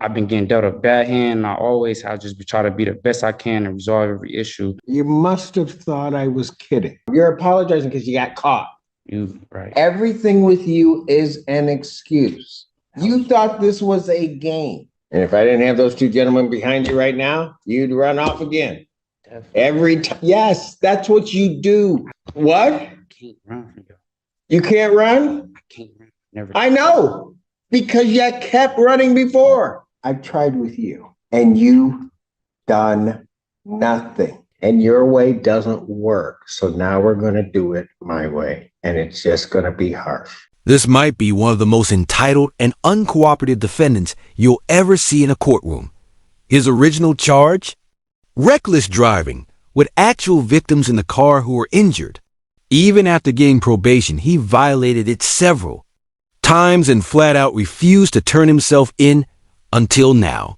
I've been getting dealt a bad hand. And I always have just try to be the best I can and resolve every issue. You must have thought I was kidding. You're apologizing because you got caught. You right. Everything with you is an excuse. You thought this was a game. And if I didn't have those two gentlemen behind you right now, you'd run off again. Definitely. Every time. Yes, that's what you do. What? I can't run from you. You can't run? I can't run. Never. I know, because you kept running before. I've tried with you, and you've done nothing. And your way doesn't work. So now we're going to do it my way. And it's just going to be harsh. This might be one of the most entitled and uncooperative defendants you'll ever see in a courtroom. His original charge? Reckless driving, with actual victims in the car who were injured. Even after getting probation, he violated it several times and flat out refused to turn himself in until now.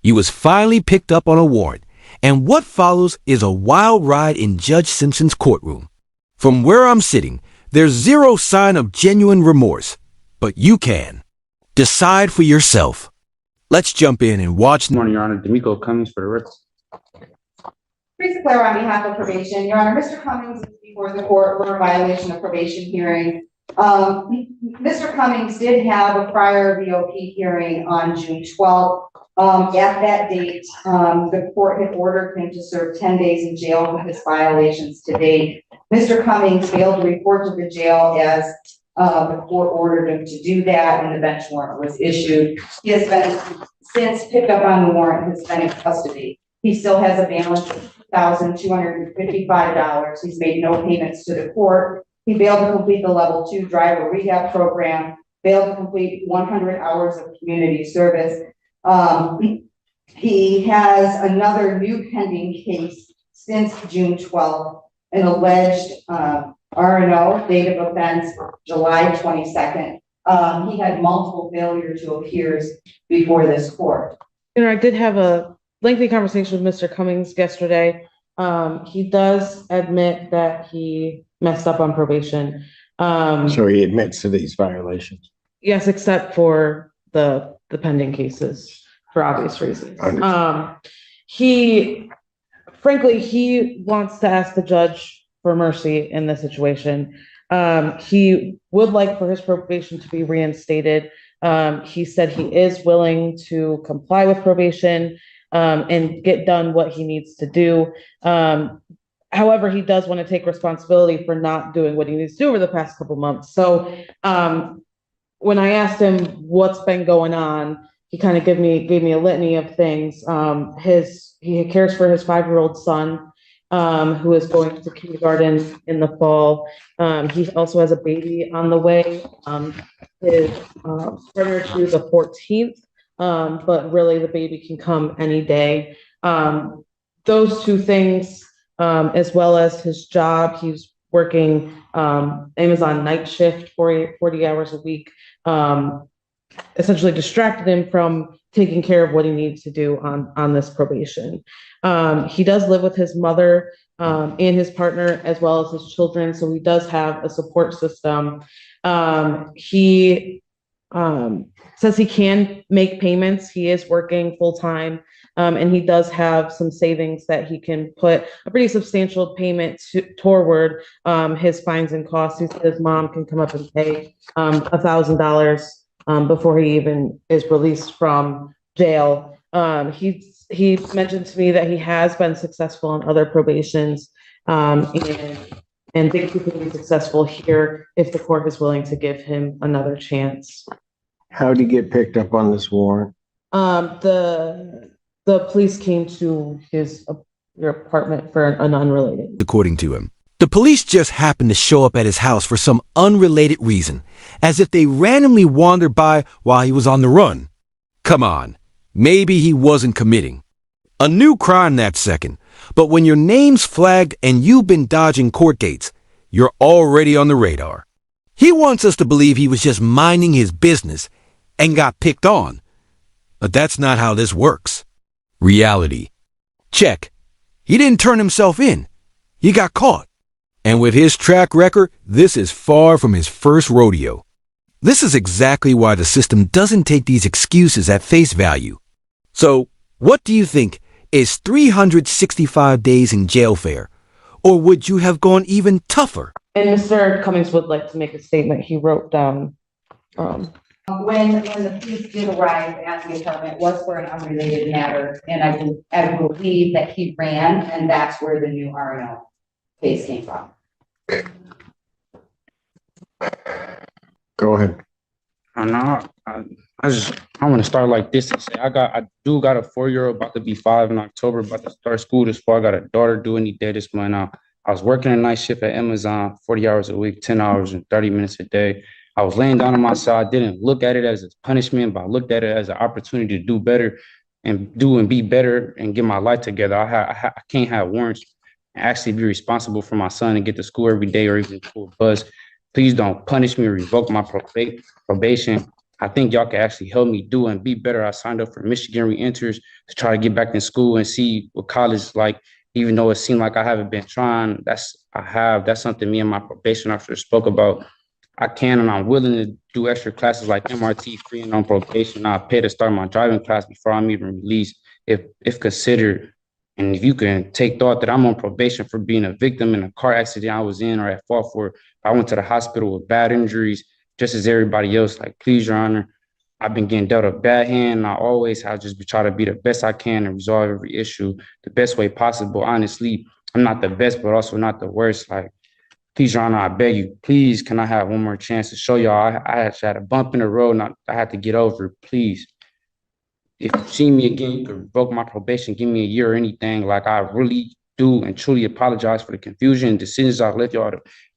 He was finally picked up on a warrant, and what follows is a wild ride in Judge Simpson's courtroom. From where I'm sitting, there's zero sign of genuine remorse, but you can. Decide for yourself. Let's jump in and watch. Good morning, Your Honor. D'Amico Cummings for the record. Please declare on behalf of probation. Your Honor, Mr. Cummings is before the court for a violation of probation hearing. Mr. Cummings did have a prior VOP hearing on June 12th. At that date, the court had ordered him to serve 10 days in jail for his violations to date. Mr. Cummings failed to report to the jail as the court ordered him to do that, and the bench warrant was issued. He has been since picked up on the warrant, has been in custody. He still has a balance of $1,255. He's made no payments to the court. He failed to complete the level 2 driver rehab program, failed to complete 100 hours of community service. He has another new pending case since June 12th, an alleged R&O, date of offense, July 22nd. He had multiple failure to appears before this court. You know, I did have a lengthy conversation with Mr. Cummings yesterday. He does admit that he messed up on probation. So he admits to these violations. Yes, except for the pending cases for obvious reasons. He wants to ask the judge for mercy in this situation. He would like for his probation to be reinstated. He said he is willing to comply with probation and get done what he needs to do. However, he does want to take responsibility for not doing what he needs to do over the past couple months. So when I asked him what's been going on, he kind of gave me a litany of things. He cares for his 5-year-old son, who is going to kindergarten in the fall. He also has a baby on the way. His partner to the 14th, but really the baby can come any day. Those two things, as well as his job, he's working Amazon night shift 40 hours a week, essentially distracted him from taking care of what he needs to do on this probation. He does live with his mother and his partner, as well as his children, so he does have a support system. He says he can make payments. He is working full-time, and he does have some savings that he can put a pretty substantial payment toward his fines and costs. He said his mom can come up and pay $1,000 before he even is released from jail. He mentioned to me that he has been successful in other probations, and thinks he can be successful here if the court is willing to give him another chance. How'd he get picked up on this warrant? The police came to your apartment for an unrelated. According to him, the police just happened to show up at his house for some unrelated reason, as if they randomly wandered by while he was on the run. Come on, maybe he wasn't committing a new crime that second, but when your name's flagged and you've been dodging court gates, you're already on the radar. He wants us to believe he was just minding his business and got picked on. But that's not how this works. Reality. Check. He didn't turn himself in. He got caught. And with his track record, this is far from his first rodeo. This is exactly why the system doesn't take these excuses at face value. So, what do you think? Is 365 days in jail fair? Or would you have gone even tougher? And Mr. Cummings would like to make a statement. He wrote down, When the police did arrive at the apartment, it was for an unrelated matter, and I believe that he ran, and that's where the new RNO case came from. Go ahead. And I want to start like this and say I do got a 4-year-old about to be 5 in October, about to start school this fall. I got a daughter due any day this month. Now I was working a night shift at Amazon, 40 hours a week, 10 hours and 30 minutes a day. I was laying down on my side. I didn't look at it as a punishment, but I looked at it as an opportunity to do better and be better and get my life together. I can't have warrants and actually be responsible for my son and get to school every day or even to a bus. Please don't punish me or revoke my probation. I think y'all can actually help me do and be better. I signed up for Michigan Reenters to try to get back in school and see what college is like, even though it seemed like I haven't been trying. That's something me and my probation officer spoke about. I can and I'm willing to do extra classes like MRT free and on probation. I'll pay to start my driving class before I'm even released, if considered. And if you can take thought that I'm on probation for being a victim in a car accident I was in or at fault for, I went to the hospital with bad injuries, just as everybody else. Like, please, Your Honor, I've been getting dealt a bad hand. And I'll just try to be the best I can and resolve every issue the best way possible. Honestly, I'm not the best, but also not the worst. Like, please, Your Honor, I beg you, please, can I have one more chance to show y'all? I actually had a bump in the road and I had to get over it, please. If you see me again, you can revoke my probation, give me a year or anything. Like, I really do and truly apologize for the confusion and decisions I left y'all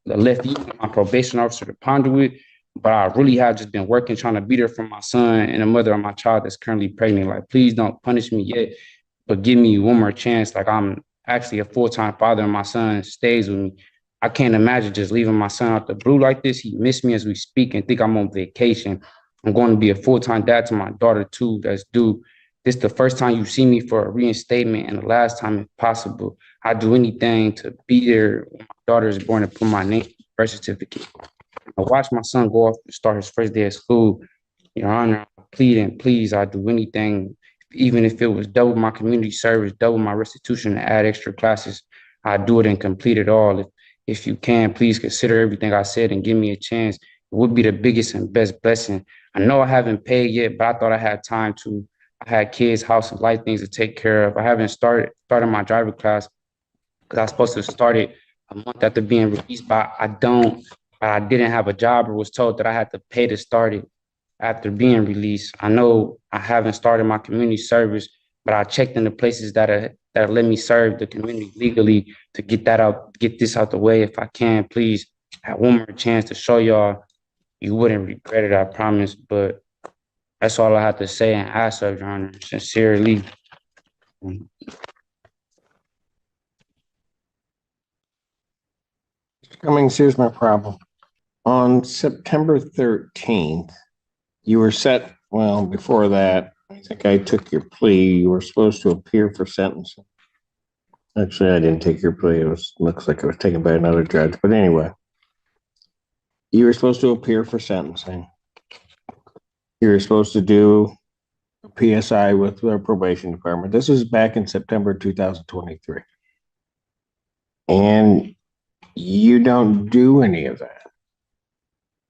left you and my probation officer to ponder with. But I really have just been working, trying to be there for my son and the mother of my child that's currently pregnant. Like, please don't punish me yet, but give me one more chance. Like, I'm actually a full-time father and my son stays with me. I can't imagine just leaving my son out the blue like this. He missed me as we speak and think I'm on vacation. I'm going to be a full-time dad to my daughter too, that's due. This is the first time you see me for a reinstatement and the last time if possible. I do anything to be there when my daughter is born and put my name on the birth certificate. I watched my son go off to start his first day of school. Your Honor, I plead and please, I do anything, even if it was double my community service, double my restitution, to add extra classes. I do it and complete it all. If you can, please consider everything I said and give me a chance. It would be the biggest and best blessing. I know I haven't paid yet, but I thought I had time to. I had kids, house, and life things to take care of. I haven't started my driver class because I was supposed to start it a month after being released, but I don't. I didn't have a job or was told that I had to pay to start it after being released. I know I haven't started my community service, but I checked in the places that let me serve the community legally to get this out the way. If I can, please have one more chance to show y'all. You wouldn't regret it, I promise. But that's all I have to say and ask of Your Honor, sincerely. Cummings, here's my problem. On September 13th, you were set, well, before that, I think I took your plea. You were supposed to appear for sentencing. Actually, I didn't take your plea. Looks like it was taken by another judge. But anyway, you were supposed to appear for sentencing. You were supposed to do a PSI with the probation department. This was back in September 2023. And you don't do any of that.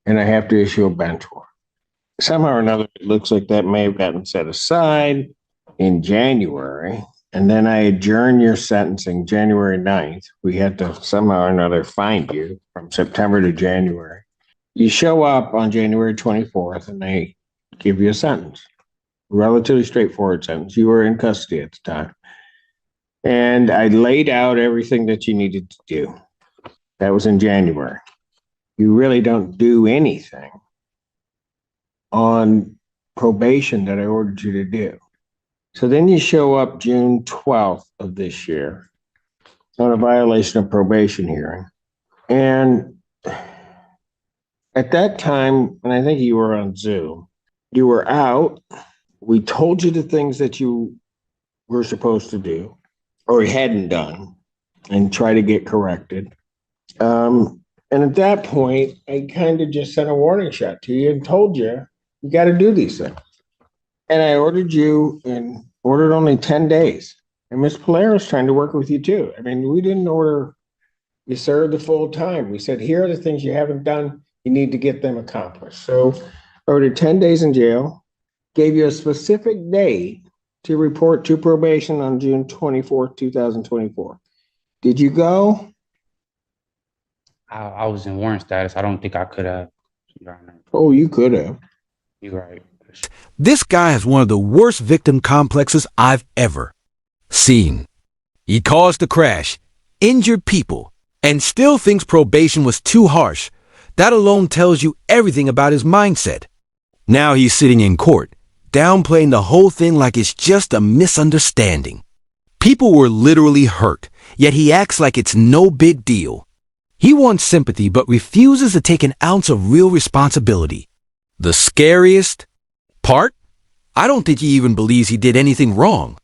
And I have to issue a bench warrant. Somehow or another, it looks like that may have gotten set aside in January. And then I adjourn your sentencing January 9th. We had to somehow or another find you from September to January. You show up on January 24th and they give you a sentence. Relatively straightforward sentence. You were in custody at the time. And I laid out everything that you needed to do. That was in January. You really don't do anything on probation that I ordered you to do. So then you show up June 12th of this year on a violation of probation hearing. And at that time, and I think you were on Zoom, you were out. We told you the things that you were supposed to do or hadn't done and try to get corrected. And at that point, I kind of just sent a warning shot to you and told you, you got to do these things. And I ordered you and ordered only 10 days. And Miss Polaris trying to work with you too. I mean, we didn't order you served the full time. We said, here are the things you haven't done. You need to get them accomplished. So I ordered 10 days in jail, gave you a specific date to report to probation on June 24th, 2024. Did you go? I was in warrant status. I don't think I could have. Your Honor. Oh, you could have. You're right. This guy has one of the worst victim complexes I've ever seen. He caused the crash, injured people, and still thinks probation was too harsh. That alone tells you everything about his mindset. Now he's sitting in court, downplaying the whole thing like it's just a misunderstanding. People were literally hurt, yet he acts like it's no big deal. He wants sympathy but refuses to take an ounce of real responsibility. The scariest part? I don't think he even believes he did anything wrong.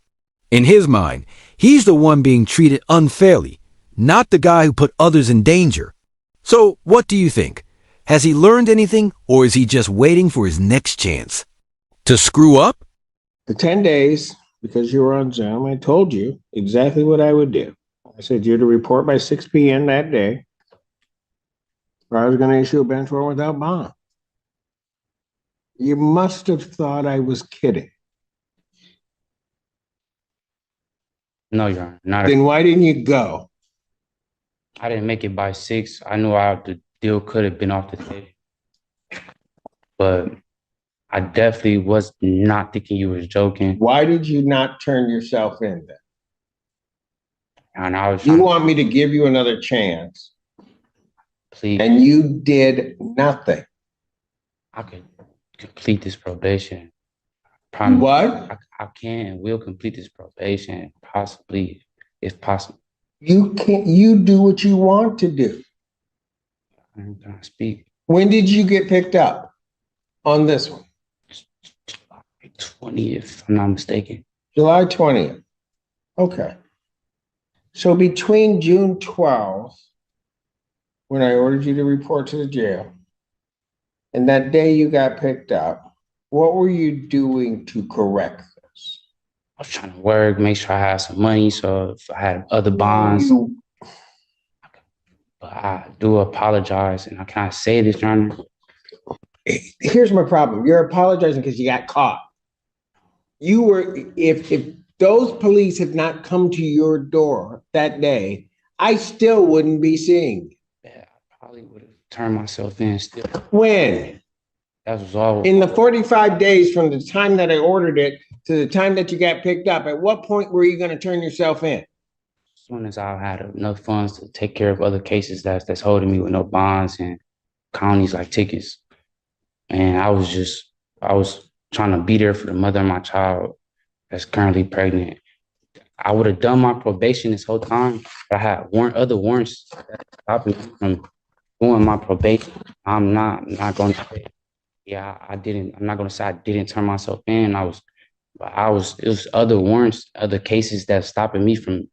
In his mind, he's the one being treated unfairly, not the guy who put others in danger. So, what do you think? Has he learned anything, or is he just waiting for his next chance? To screw up? The 10 days, because you were on Zoom, I told you exactly what I would do. I said you're to report by 6 p.m. that day, or I was going to issue a bench warrant without bond. You must have thought I was kidding. No, Your Honor. Not. Then why didn't you go? I didn't make it by 6. I knew the deal could have been off the table. But I definitely was not thinking you was joking. Why did you not turn yourself in then? And I was You trying want me to give you another chance, to plead. and you did nothing. I could complete this probation. Promise. What? I can and will complete this probation, possibly, if possible. You can't. You do what you want to do. I'm gonna speak. When did you get picked up on this one? July 20th, if I'm not mistaken. July 20th. Okay. So between June 12th, when I ordered you to report to the jail, and that day you got picked up, what were you doing to correct this? I was trying to work, make sure I had some money, so if I had other bonds. But I do apologize, and can I say this, Your Honor? Here's my problem. You're apologizing because you got caught. You were, if those police had not come to your door that day, I still wouldn't be seeing you. Yeah, I probably would have turned myself in still. When? That was all. In the 45 days from the time that I ordered it to the time that you got picked up, at what point were you going to turn yourself in? As soon as I had enough funds to take care of other cases that's holding me with no bonds and counties like tickets. And I was trying to be there for the mother of my child that's currently pregnant. I would have done my probation this whole time, but I had other warrants that stopped me from doing my probation. I'm not going to say, yeah, I didn't. I'm not going to say I didn't turn myself in. It was other warrants, other cases that's stopping me from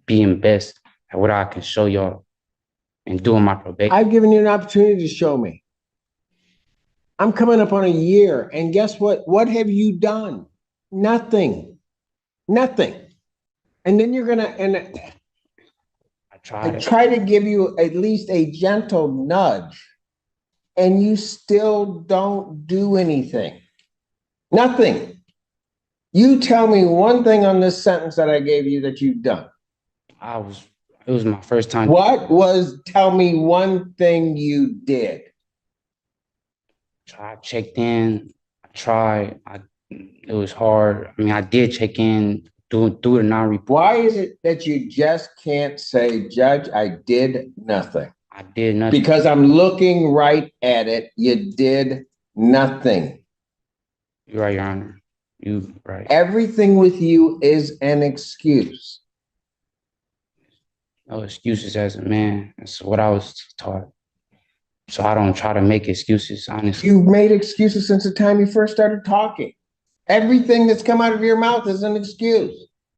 being best at what I can show y'all and doing my probation. I've given you an opportunity to show me. I'm coming up on a year, and guess what? What have you done? Nothing. Nothing. And then you're gonna, and I tried. I try to give you at least a gentle nudge, and you still don't do anything. Nothing. You tell me one thing on this sentence that I gave you that you've done. It was my first time. Tell me one thing you did. I checked in. I tried. It was hard. I mean, I did check in, do a non-report. Why is it that you just can't say, Judge, I did nothing? I did nothing. Because I'm looking right at it. You did nothing. You're right, Your Honor. You're right. Everything with you is an excuse. No excuses as a man. That's what I was taught. So I don't try to make excuses, honestly. You've made excuses since the time you first started talking. Everything that's come out of your mouth is an excuse.